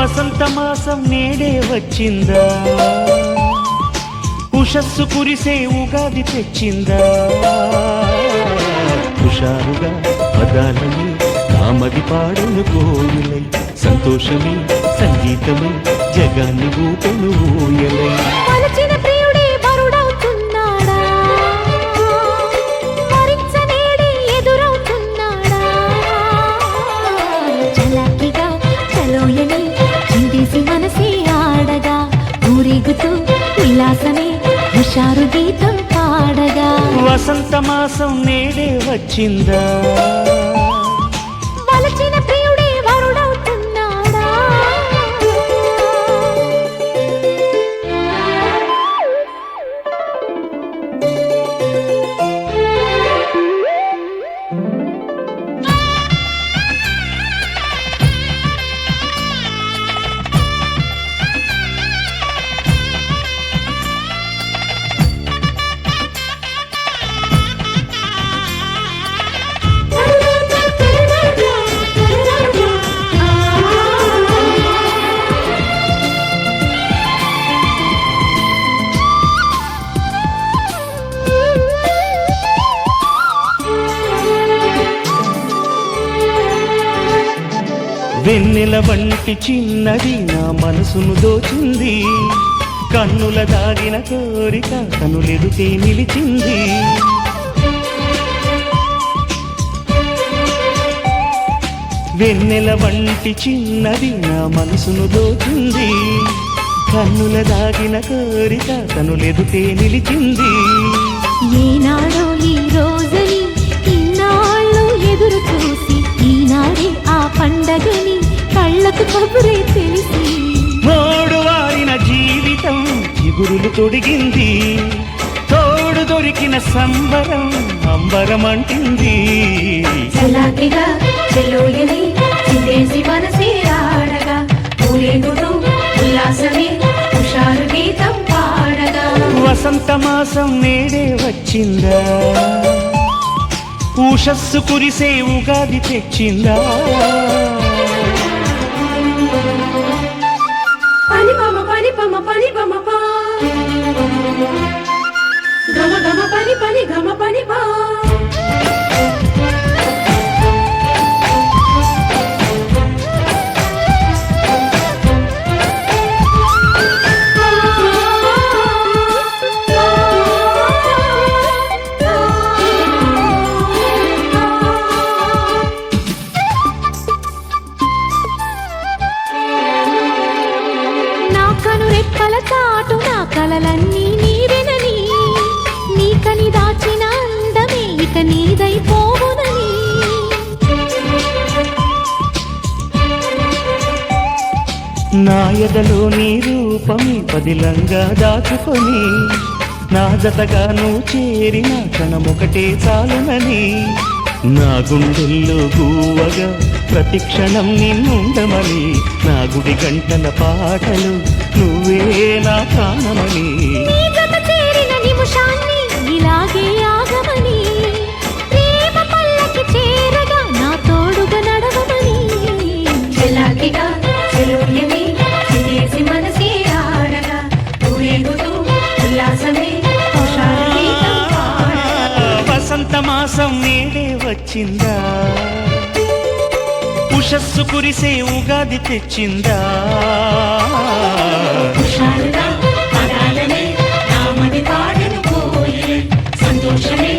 వసంత మాసం నేడే వచ్చిందా, ఉషస్సు కురిసే ఉగాది తెచ్చిందా. హుషారుగా పదాలని కామది పాడను కోయిలై, సంతోషమే సంగీతమై జగాన్ని ఊపెను ఊయలై. ఉల్లాసమే హుషారు గీతం పాడగా. వసంత మాసం నేడే వచ్చిందా, వలచిన ప్రియుడే వరుడవుతున్నాడా. వెన్నెల వంటి చిన్నది నా మనసును దోచింది, కన్నుల దాగిన కోరిక కనులెదుటే నిలిచింది. వెన్నెల వంటి చిన్నది నా మనసును దోచింది, కన్నుల దాగిన కోరిక కనులెదుటే నిలిచింది. ఏనాడో ఈ రోజుని ఇన్నాళ్ళు ఎదురు చూసి, ఈనాడే ఆ పండగని కళ్ళకు కబురే తెలిసి. మోడు వారిన జీవితం చిగురులు తొడిగింది, తోడు దొరికిన సంబరం అంబరం అంటింది. చలాకిగా చెలోయని చిందేసి మనసే ఆడగా, ఊరేగుతూ ఉల్లాసమే హుషారు గీతం పాడగా. వసంత మాసం నేడే వచ్చిందా, ఉషస్సు కురిసే ఉగాది తెచ్చిందా. పని పమ పని పమ పని పమ పా, గమ గమ పని పని గమ పని పా. కను రెప్పల చాటు నా కలలన్నీ నీవెనని, నీకని దాచిన అందమే ఇక నీదైపోవునని. నా ఎదలో నీ రూపమే పదిలంగా దాచుకొని, నా జతగా నువ్వు చేరిన క్షణమొకటే చాలునని. నా గుండెల్లో గువ్వగా ప్రతిక్షణం నిన్నుండమని, నా గుడి గంటల పాటలు నువ్వే నా ప్రాణమని. నీ జత చేరిన నిమిషాన్ని ఇలాగే ఆగమని, ప్రేమ పల్లకి చేరగా నా తోడుగా నడవమని. చెలాకిగా చెలోయని చిందేసి మనసే ఆడగా, ఊరేగుతూ ఉల్లాసమే హుషారు గీతం పాడగా. వసంత మాసం నేడే వచ్చిందా, ఉషస్సు కురిసే ఉగాది తెచ్చిందా. హుషారుగా పదాలనే నామది పాడను కోయిలై, సంతోషమే